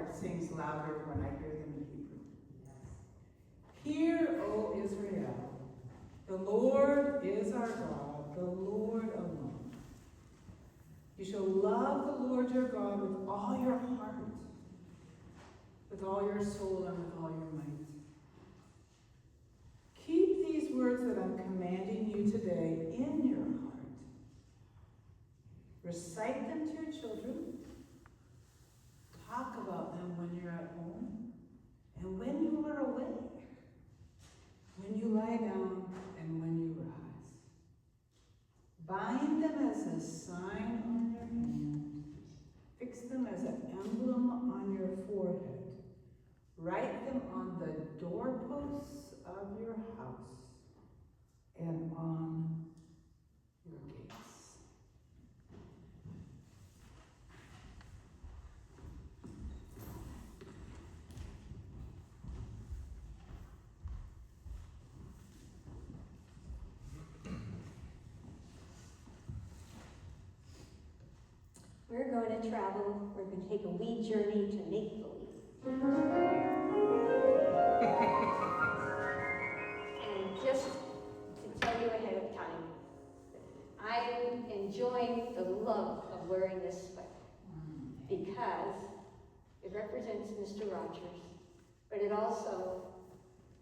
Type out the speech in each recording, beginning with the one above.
heart sings louder when I hear them in Hebrew. Hear, O Israel, the Lord is our God, the Lord alone. You shall love the Lord your God with all your heart, with all your soul, and with all your might. Keep these words that I'm commanding you today in your heart. Recite them to your children. Talk about them when you're at home and when you are awake, when you lie down and when you rise. Bind them as a sign on your hand. Fix them as an emblem on your forehead. Write them on the doorposts of your house and on your gates. We're going to travel. We're going to take a wee journey to make believe. And just to tell you ahead of time, I'm enjoying the love of wearing this sweater because it represents Mr. Rogers, but it also,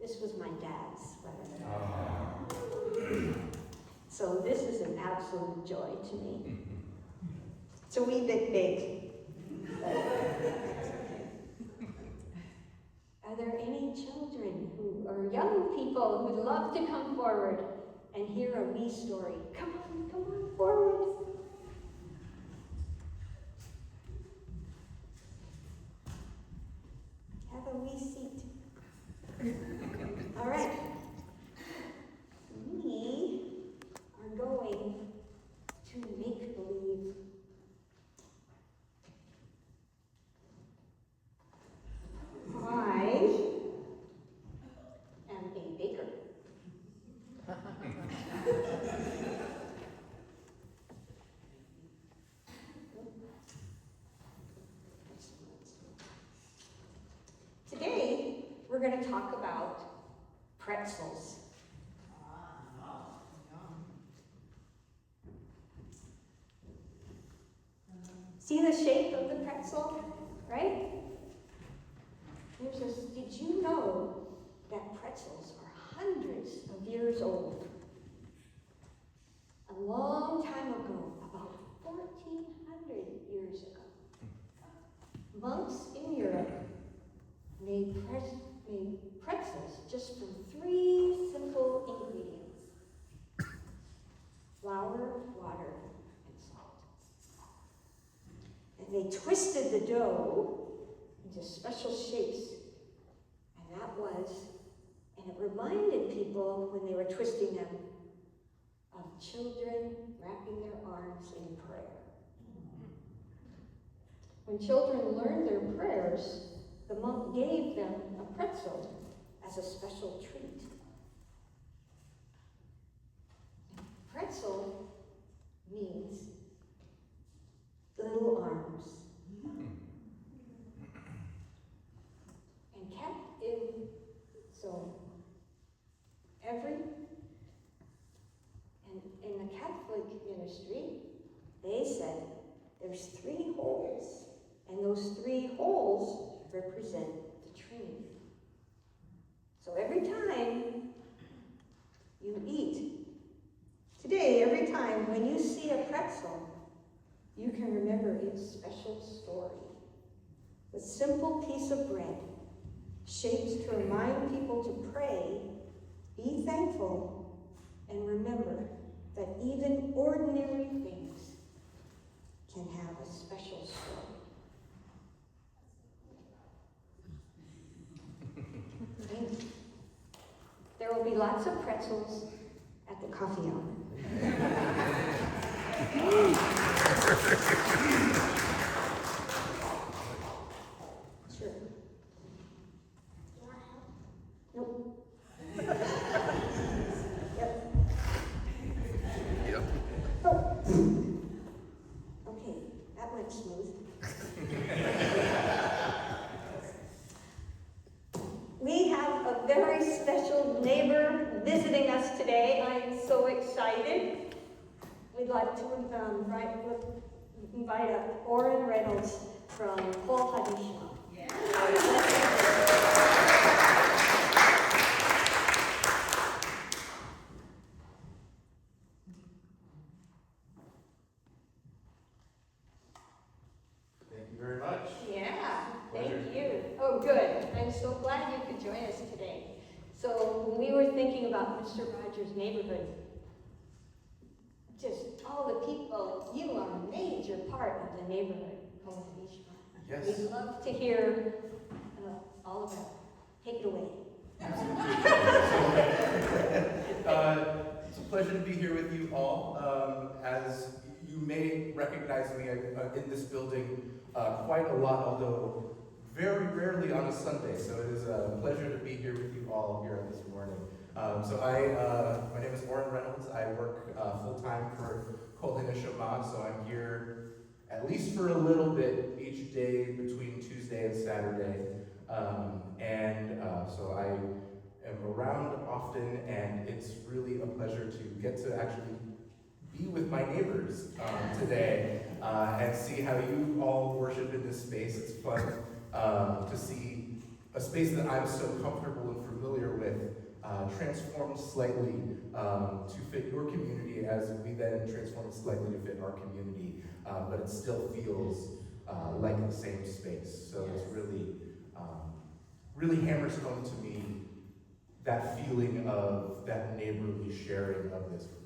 this was my dad's sweater. So this is an absolute joy to me. It's a wee bit big. Are there any children or young people who'd love to come forward and hear a wee story? Come on forward. Have a wee seat. All right. We are going to make believe. I am a baker. Today, we're going to talk about pretzels. See the shape of the pretzel, right? Did you know that pretzels are hundreds of years old? A long time ago, about 1,400 years ago, monks in Europe made pretzels just from 3 simple ingredients: flour, water, and salt. And they twisted the dough into special shapes, and it reminded people when they were twisting them of children wrapping their arms in prayer. When children learned their prayers, the monk gave them a pretzel as a special treat. Pretzel means little arms. So in the Catholic ministry, they said there's 3 holes, and those 3 holes represent the Trinity. So every time you eat, today, every time when you see a pretzel, you can remember its special story. A simple piece of bread, shaped to remind people to pray, be thankful, and remember that even ordinary things can have a special story. There will be lots of pretzels at the coffee hour. Sure. Nope. Yep. Oh. Okay, that went smooth. like to invite up Orin Reynolds from Kol HaNeshamah. Thank you very much. Yeah, Pleasure. thank you. Oh, good. I'm so glad you could join us today. So when we were thinking about Mr. Rogers' neighborhood, just all the people, you are a major part of the neighborhood, Kol HaNeshamah. Yes. We'd love to hear all about it. Take it away. It's a pleasure to be here with you all. As you may recognize me in this building quite a lot, although very rarely on a Sunday. So it is a pleasure to be here with you all here this morning. My name is Orin Reynolds. I work full-time for Kol HaNeshamah, so I'm here at least for a little bit each day between Tuesday and Saturday. So I am around often, and it's really a pleasure to get to actually be with my neighbors today and see how you all worship in this space. It's fun to see a space that I'm so comfortable and familiar with transformed slightly to fit your community, as we then transform it slightly to fit our community, but it still feels like the same space. So it's really hammers home to me that feeling of that neighborly sharing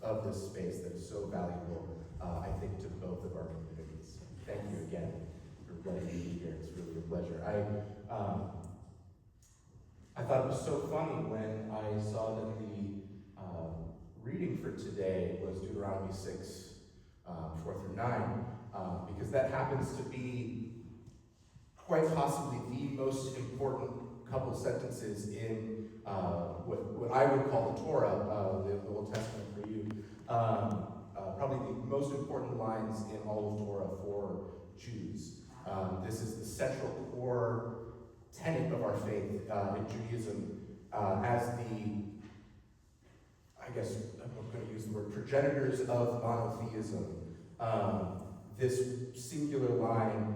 of this space that is so valuable, I think, to both of our communities. Thank you again for letting me be here. It's really a pleasure. I thought it was so funny when I saw that the reading for today was Deuteronomy 6, 4 through 9, because that happens to be quite possibly the most important couple sentences in what I would call the Torah, the Old Testament for you. Probably the most important lines in all of Torah for Jews. This is the central core tenet of our faith in Judaism as I'm going to use the word progenitors of monotheism. This singular line,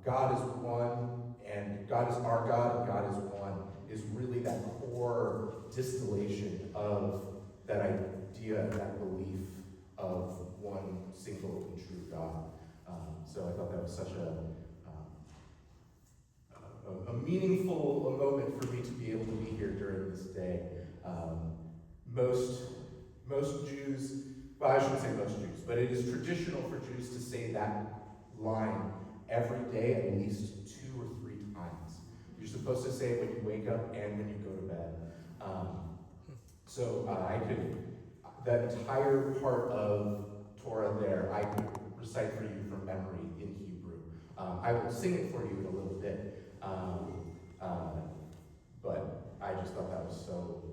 God is one, and God is our God, and God is one, is really that core distillation of that idea, that belief of one single and true God. So I thought that was such a meaningful moment for me to be able to be here during this day. Most Jews, well, I shouldn't say most Jews, but it is traditional for Jews to say that line every day at least 2 or 3 times. You're supposed to say it when you wake up and when you go to bed. That entire part of Torah there, I could recite for you from memory in Hebrew. I will sing it for you in a little bit. But I just thought that was so,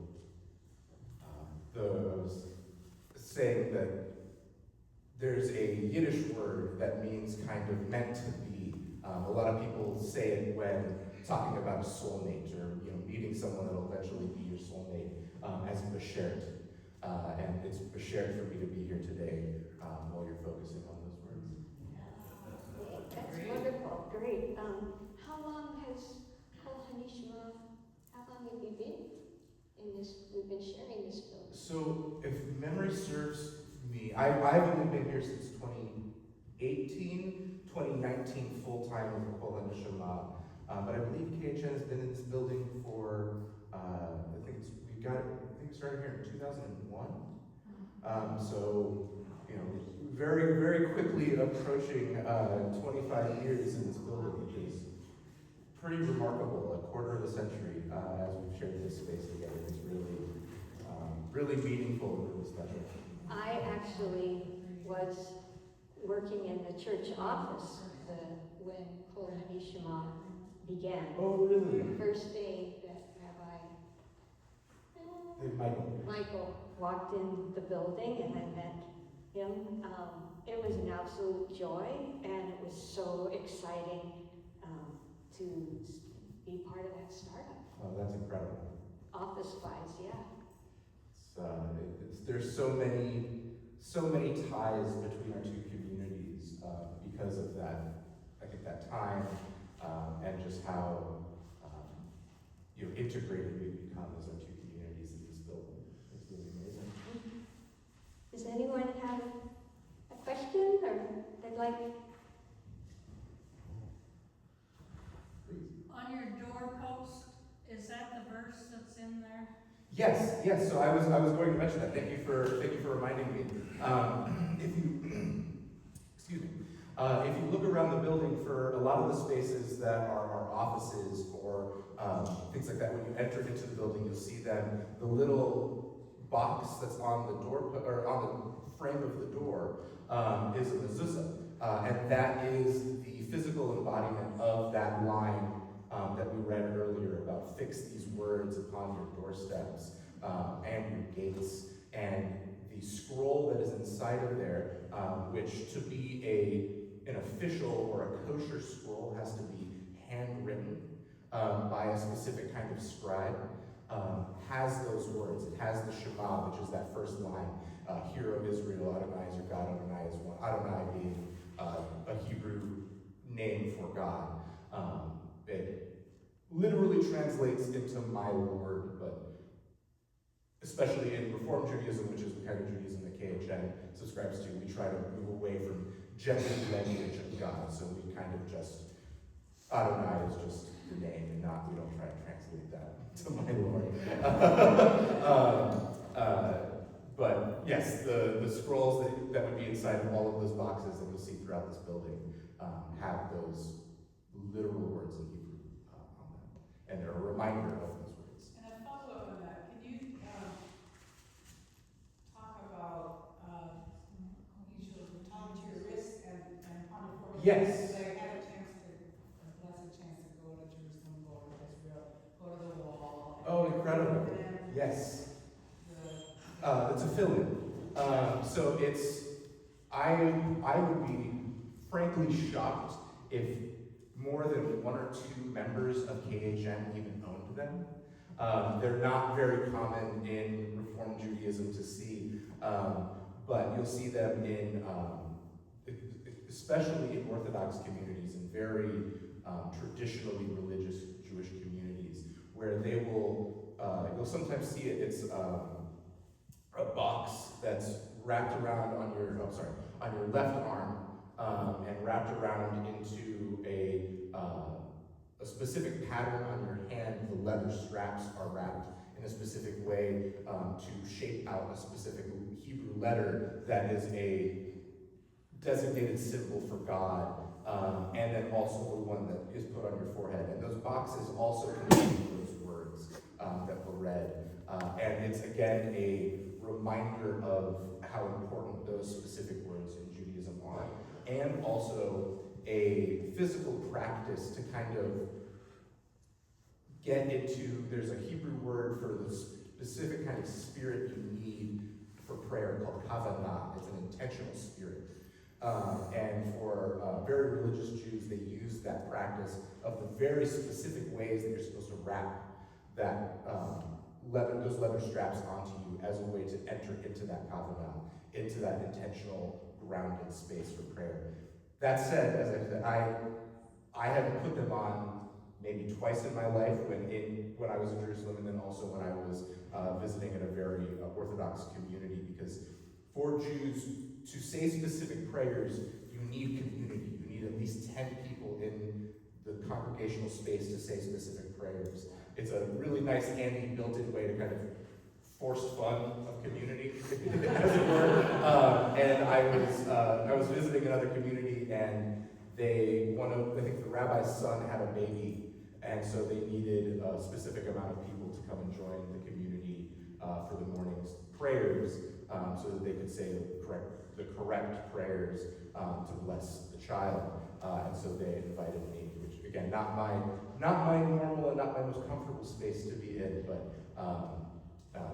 I was saying that there's a Yiddish word that means kind of meant to be. A lot of people say it when talking about a soulmate, or meeting someone that will eventually be your soulmate, as beshert. And it's beshert for me to be here today while you're focusing on those words. That's wonderful. Great. How long has Kol HaNeshamah, how long have you been in this? We've been sharing this building. So, if memory serves me, I've only been here since 2019 full-time with Kol HaNeshamah. But I believe KHN has been in this building for, we started here in 2001. So, very, very quickly approaching 25 years in this building, which is pretty remarkable. A quarter of a century as we've shared this space together is really meaningful and really special. I actually was working in the church office when Kol HaNeshamah began. Oh, really? The first day that Michael walked in the building and I met him. It was an absolute joy, and it was so exciting to be part of that startup. Oh, that's incredible. Office-wise, yeah. There's so many so many ties between our two communities because of that, I think that time and just how integrated we've become as our two communities in this building. It's really amazing. Does anyone have a question or they'd like? On your doorpost, is that the verse that's in there? Yes. So I was going to mention that. Thank you for reminding me. If you excuse me, if you look around the building for a lot of the spaces that are our offices or things like that, when you enter into the building, you'll see them. The little box that's on the door or on the frame of the door is a mezuzah, and that is the physical embodiment of that line that we read earlier about fix these words upon your doorsteps and your gates, and the scroll that is inside of there, which to be an official or a kosher scroll has to be handwritten by a specific kind of scribe, has those words. It has the Shema, which is that first line, Hear, O Israel, Adonai is your God, Adonai is one. Adonai being a Hebrew name for God. It literally translates into my Lord, but especially in Reform Judaism, which is the kind of Judaism that KHN subscribes to, we try to move away from gendered language of God. So we kind of just, Adonai is just the name, and we don't try to translate that to my Lord. But yes, the scrolls that would be inside of all of those boxes that you'll see throughout this building have those literal words in Hebrew on them. And they're a reminder of those words. And a follow-up on that, can you talk about you should talk to your wrists and on your forehead? Yes. Because I had a blessed chance to go to Jerusalem, go to Israel, go to the wall. Oh, incredible. Yes. It's a fill-in. So I would be frankly shocked if more than one or two members of KHN even owned them. They're not very common in Reform Judaism to see, but you'll see them in, especially in Orthodox communities and very traditionally religious Jewish communities, where they will, you'll sometimes see it, it's a box that's wrapped around on your left arm and wrapped around into a specific pattern on your hand. The leather straps are wrapped in a specific way to shape out a specific Hebrew letter that is a designated symbol for God, and then also the one that is put on your forehead. And those boxes also contain those words that were read. And it's again a reminder of how important those specific words in Judaism are, and also a physical practice to kind of get into, there's a Hebrew word for the specific kind of spirit you need for prayer called kavanah. It's an intentional spirit. And for very religious Jews, they use that practice of the very specific ways that you're supposed to wrap that those leather straps onto you as a way to enter into that kavanah, into that intentional, grounded space for prayer. That said, as I said, I have put them on maybe twice in my life when I was in Jerusalem, and then also when I was visiting in a very Orthodox community, because for Jews to say specific prayers, you need community. You need at least 10 people in the congregational space to say specific prayers. It's a really nice, handy, built-in way to kind of force fun of community, as it were. And I was visiting another community, and I think the rabbi's son had a baby, and so they needed a specific amount of people to come and join the community for the morning's prayers, so that they could say the correct prayers to bless the child. And so they invited me, which again, not my normal and not my most comfortable space to be in, but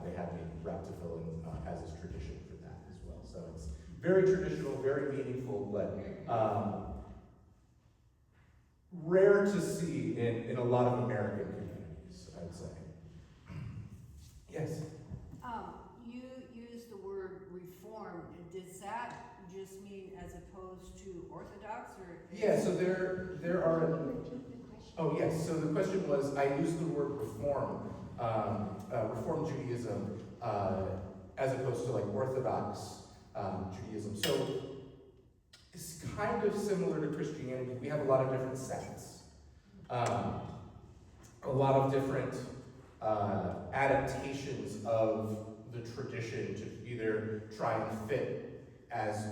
they had me wrap to fill in as is tradition for that as well. So it's very traditional, very meaningful, but rare to see in a lot of American communities, I'd say. Yes? You you use the word reform, does that just mean as opposed to Orthodox, or? Yeah, so there are. Oh yes. So the question was, I used the word reform, Reform Judaism, as opposed to like Orthodox Judaism. So it's kind of similar to Christianity. We have a lot of different sects, a lot of different adaptations of the tradition to either try and fit as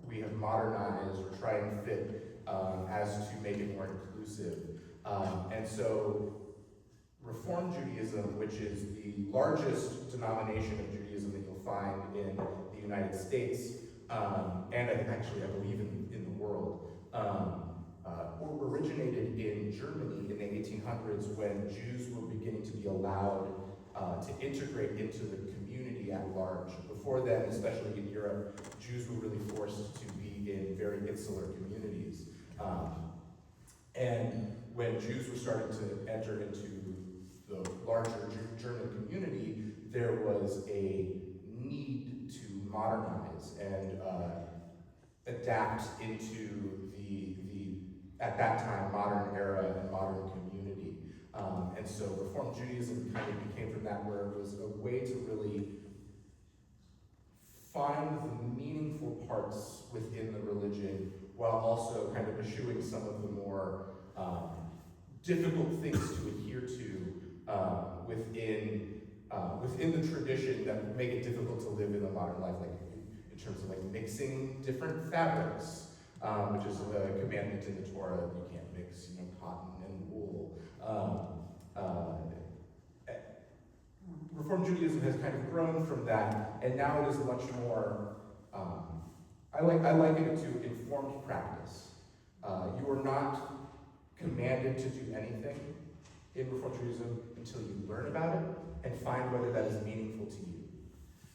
we have modernized or try and fit as to make it more inclusive. And so Reform Judaism, which is the largest denomination of Judaism that you'll find in the United States, and I believe in the world, originated in Germany in the 1800s when Jews were beginning to be allowed to integrate into the community at large. Before then, especially in Europe, Jews were really forced to be in very insular communities. And when Jews were starting to enter into the larger German community, there was a need to modernize and adapt into the at that time modern era and modern community. And so Reform Judaism kind of became from that, where it was a way to really find the meaningful parts within the religion while also kind of eschewing some of the more difficult things to adhere to within the tradition that would make it difficult to live in the modern life, like in terms of like mixing different fabrics, which is a commandment in the Torah. You can't mix, cotton and wool. Reform Judaism has kind of grown from that, and now it is much more. I liken it to informed practice. You are not commanded to do anything in Reform Judaism until you learn about it and find whether that is meaningful to you.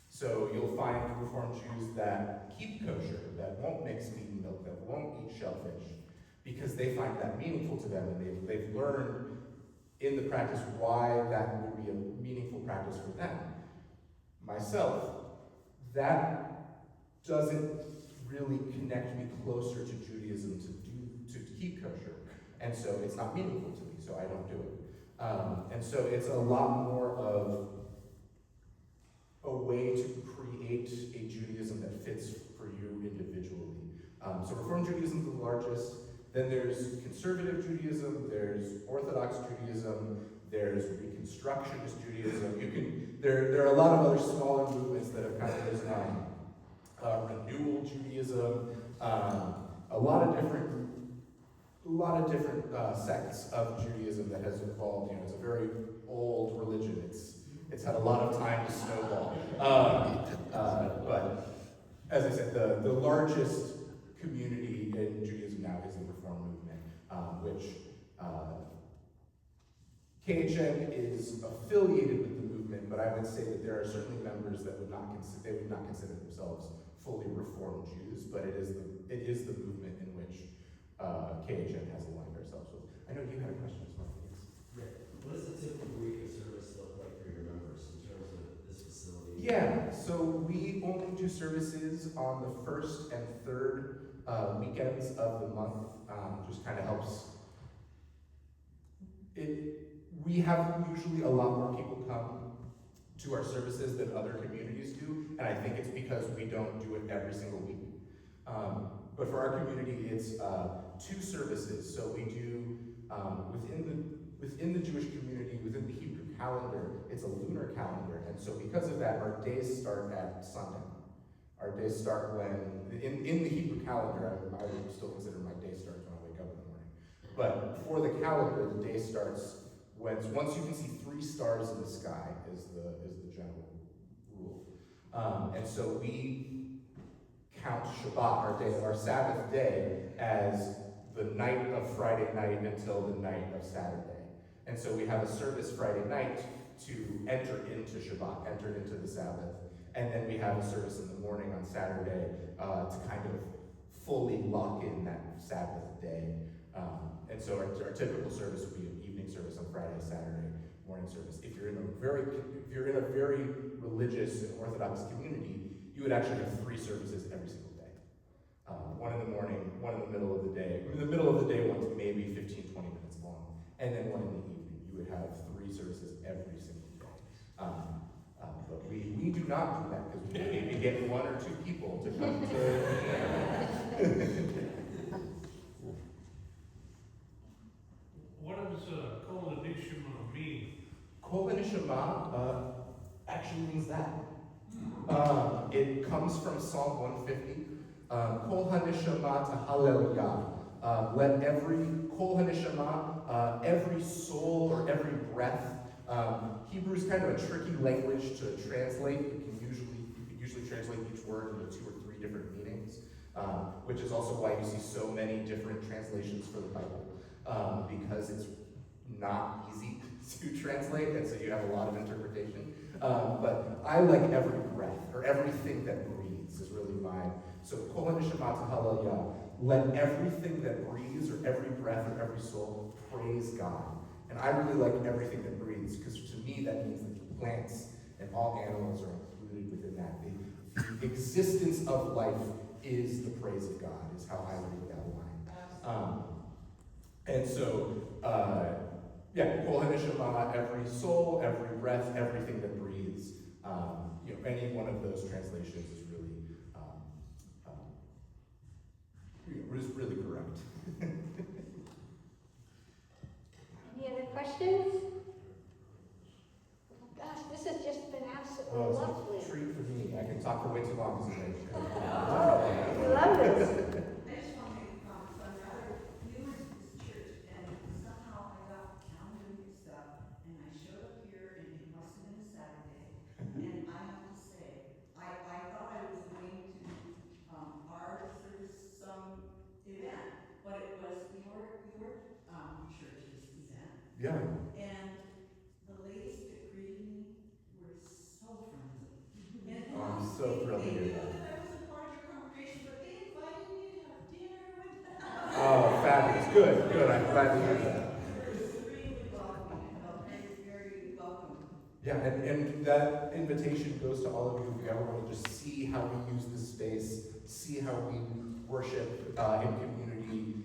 So you'll find Reform Jews that keep kosher, that won't mix meat and milk, that won't eat shellfish, because they find that meaningful to them, and they've learned in the practice why that would be a meaningful practice for them. Myself, that doesn't really connect me closer to Judaism to keep kosher, and so it's not meaningful to me, so I don't do it. And so it's a lot more of a way to create a Judaism that fits for you individually. So Reform Judaism is the largest. Then there's Conservative Judaism, there's Orthodox Judaism, there's Reconstructionist Judaism. There are a lot of other smaller movements that have kind of risen on. Renewal Judaism, a lot of different sects of Judaism that has evolved. It's a very old religion. It's had a lot of time to snowball. But as I said, the largest community in Judaism now is the Reform movement, which KHN is affiliated with the movement, but I would say that there are certainly members that would not consider themselves fully Reformed Jews, but it is the movement in which KHN has aligned ourselves with. I know you had a question as well. Yeah. What does a typical week of service look like for your members in terms of this facility? Yeah, so we only do services on the first and third weekends of the month. Just kind of helps. We have usually a lot more people come to our services than other communities do, and I think it's because we don't do it every single week. But for our community, it's 2 services. So we do within the Jewish community, within the Hebrew calendar, it's a lunar calendar, and so because of that, our days start at sundown. Our days start when in the Hebrew calendar. I would still consider my day starts when I wake up in the morning. But for the calendar, the day starts once you can see 3 stars in the sky is the general rule. And so we count Shabbat, our Sabbath day, as the night of Friday night until the night of Saturday. And so we have a service Friday night to enter into Shabbat, enter into the Sabbath. And then we have a service in the morning on Saturday to kind of fully lock in that Sabbath day. And so our typical service would be an evening service on Friday, Saturday, morning service. If you're in a if you're in a very religious and Orthodox community, you would actually have 3 services every single day. One in the morning, one in the middle of the day. In the middle of the day, one's maybe 15, 20 minutes long, and then one in the evening. You would have 3 services every single day. But we do not do that because we maybe get 1 or 2 people to come to. What does Kol HaNeshamah mean? Kol HaNeshamah actually means that. It comes from Psalm 150. Kol HaNeshamah Hallelujah. Let every Kol HaNeshamah, every soul or every breath. Hebrew is kind of a tricky language to translate. You can usually translate each word into 2 or 3 different meanings, which is also why you see so many different translations for the Bible, because it's not easy to translate, and so you have a lot of interpretation. But I like every breath, or everything that breathes is really mine. So Kol HaNeshamah Hallelujah. Let everything that breathes, or every breath, or every soul, praise God. And I really like everything that breathes, because to me that means that the plants and all animals are included within that. The existence of life is the praise of God, is how I read that line. And so, Kol HaNeshamah, every soul, every breath, everything that breathes. Any one of those translations is really correct. Any other questions? Oh gosh, this has just been absolutely lovely. It's a treat for me. I can talk for way too long. I love this. I just want to make a comment. So I'm rather new to this church, and somehow I got the calendar mixed up, and I showed up here, and it must have been a Saturday. And I have to say, I thought I was going to our service some event, but it was your church's event. Yeah. And the ladies that greeted me were so friendly. And I'm so thrilled to they hear knew that. that I was a part of your congregation, but they invited me to have dinner with them. Oh, fabulous. Good. I'm glad to hear that. It was extremely welcoming. I felt very, very welcome. Yeah, and that invitation goes to all of you if you ever want to just see how we use this space, see how we worship in community.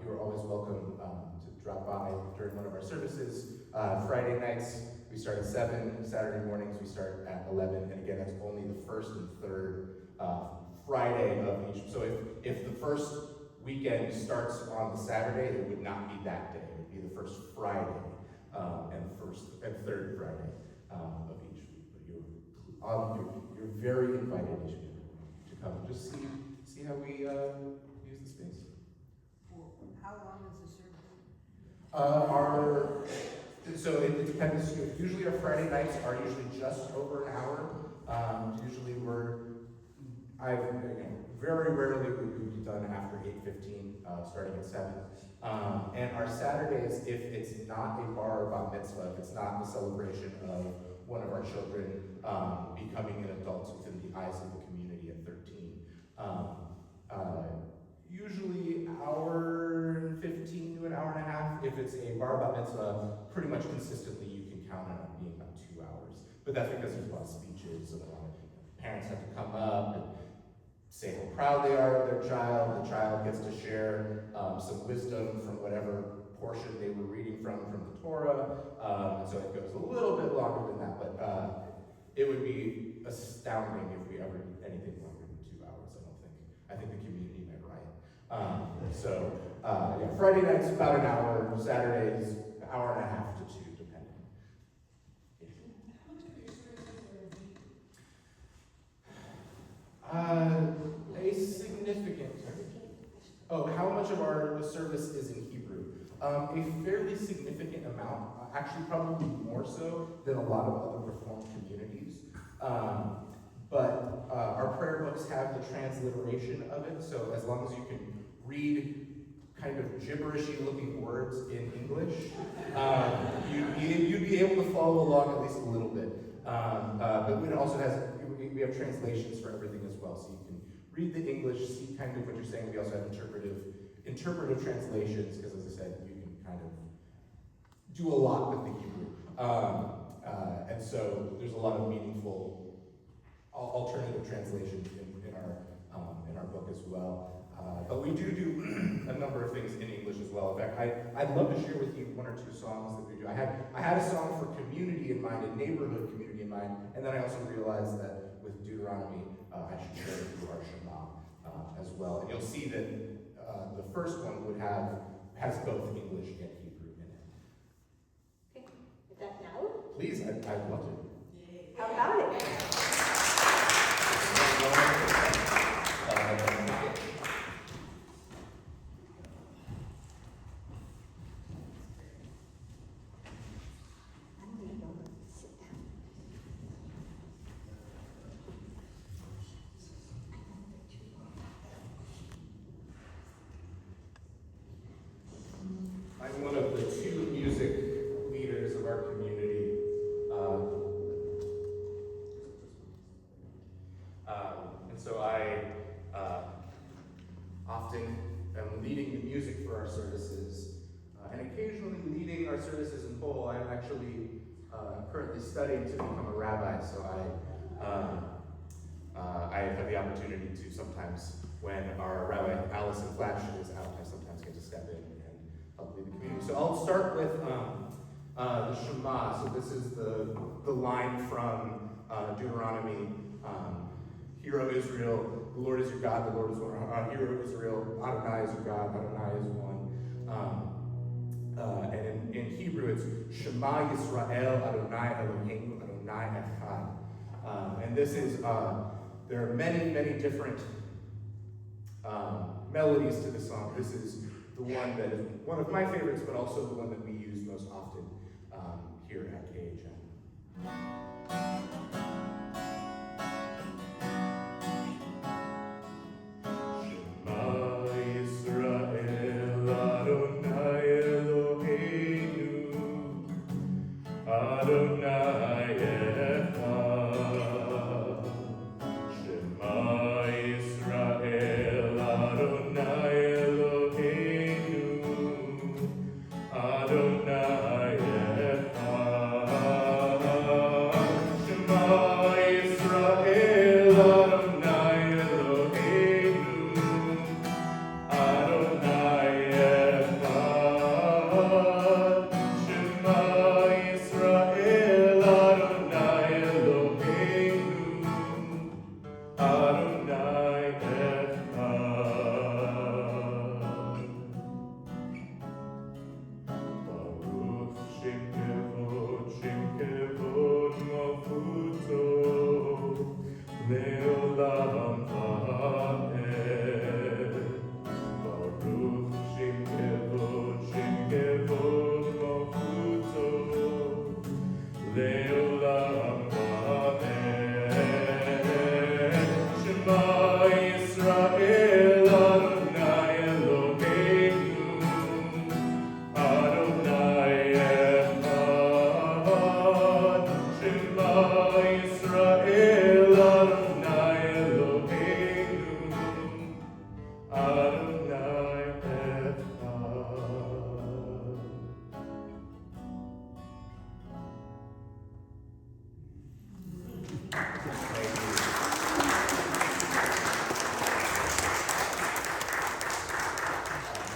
You're always welcome to drop by during one of our services. Friday nights, we start at 7. Saturday mornings, we start at 11. And again, that's only the first and third Friday of each. So if the first weekend starts on the Saturday, it would not be that day. It would be the first Friday and the first and third Friday of each week. But you're very invited to come and just see how we use the space. How long is the service? So it depends. Usually our Friday nights are usually just over an hour. Usually very rarely we would be done after 8:15, starting at 7. And our Saturdays, if it's not a bar or bat mitzvah, if it's not the celebration of one of our children becoming an adult within the eyes of the community at 13, usually hour and 15 to an hour and a half. If it's a bar bat mitzvah, pretty much consistently you can count on it being about 2 hours. But that's because there's a lot of speeches and a lot of parents have to come up and say how proud they are of their child. The child gets to share some wisdom from whatever portion they were reading from the Torah. And so it goes a little bit longer than that, but it would be astounding if we ever did anything longer than 2 hours, I don't think. I think the community might riot. Friday nights about an hour, Saturdays an hour and a half to 2, depending. How much of your services are in Hebrew? A significant. How much of the service is in Hebrew? A fairly significant amount, actually probably more so than a lot of other Reformed communities. But our prayer books have the transliteration of it, so as long as you can read kind of gibberishy looking words in English, you'd be able to follow along at least a little bit. But it also has, we have translations for everything as well, so you can read the English, see kind of what you're saying. We also have interpretive translations, because as I said, you can kind of do a lot with the Hebrew. And so there's a lot of meaningful alternative translations in our book as well. But we do a number of things in English as well. In fact, I'd love to share with you one or two songs that we do. I had a song for community in mind, a neighborhood community in mind, and then I also realized that with Deuteronomy, I should share with you our Shema as well. And you'll see that the first one has both English and Hebrew in it. Okay, is that now? Please, I'd love to. How about it? I'm gonna go sit down. I'm one of the two music leaders of our community. And so I often am leading the music for our services, and occasionally leading our services in Kol. I'm actually currently studying to become a rabbi, so I have the opportunity to sometimes, when our Rabbi Allison Flash is out, I sometimes get to step in and help lead the community. So I'll start with the Shema. So this is the line from Deuteronomy. Hear, O Israel, the Lord is your God, the Lord is one. Hear, O Israel, Adonai is your God, Adonai is one. And in Hebrew, it's Shema Yisrael, Adonai Eloheinu, Adonai Echad. And this is, there are many, many different melodies to the song. This is the one that is one of my favorites, but also the one that we use most often here at KHN.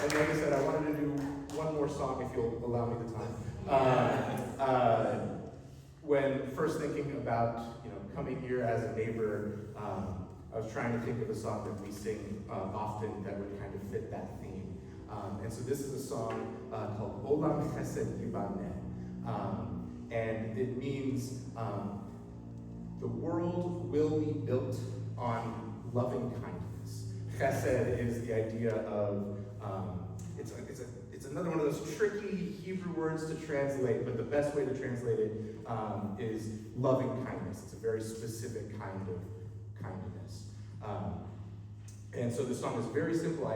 And like I said, I wanted to do one more song, if you'll allow me the time. When first thinking about coming here as a neighbor, I was trying to think of a song that we sing often that would kind of fit that theme. And so this is a song called Olam Chesed Yibaneh. And it means the world will be built on loving kindness. Chesed is the idea of, it's another one of those tricky Hebrew words to translate, but the best way to translate it is loving kindness. It's a very specific kind of kindness. And so this song is very simple.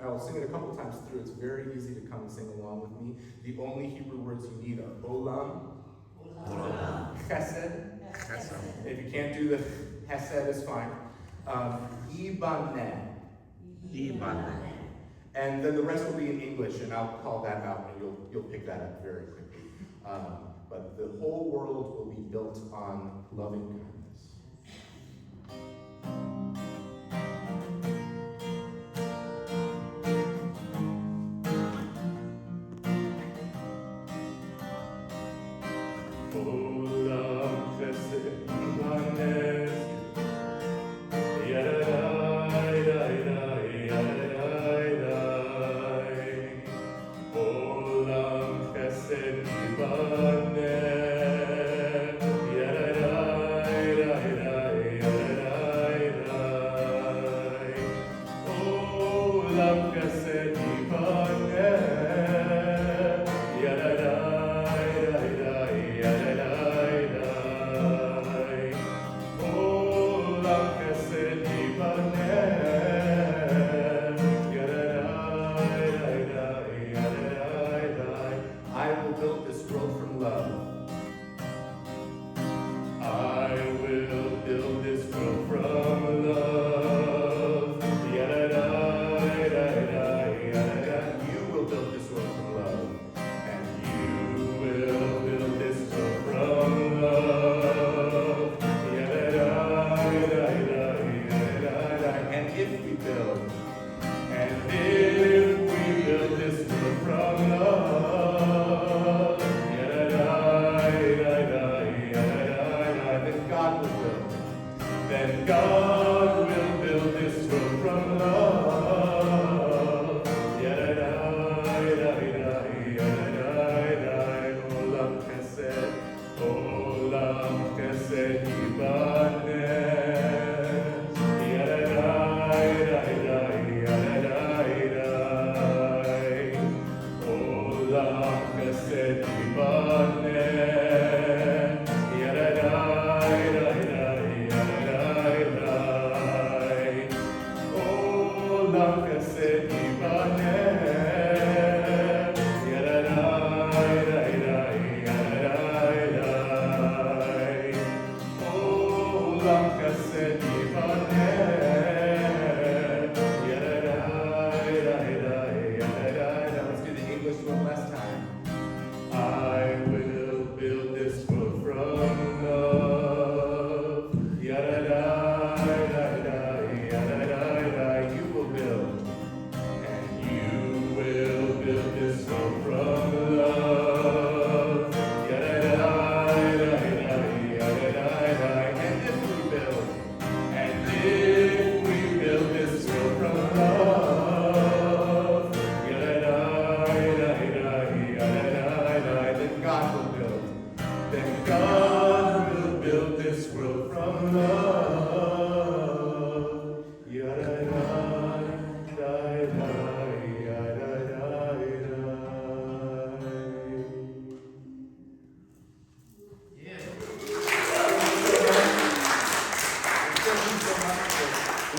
I'll sing it a couple times through. It's very easy to come and sing along with me. The only Hebrew words you need are olam, chesed. If you can't do the chesed, it's fine. Yibaneh. And then the rest will be in English, and I'll call that out, and you'll pick that up very quickly. but the whole world will be built on loving kindness.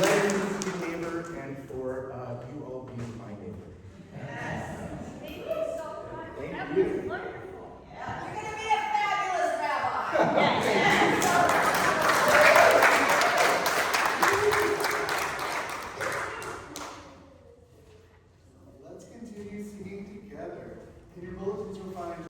Letting your neighbor and for you all being my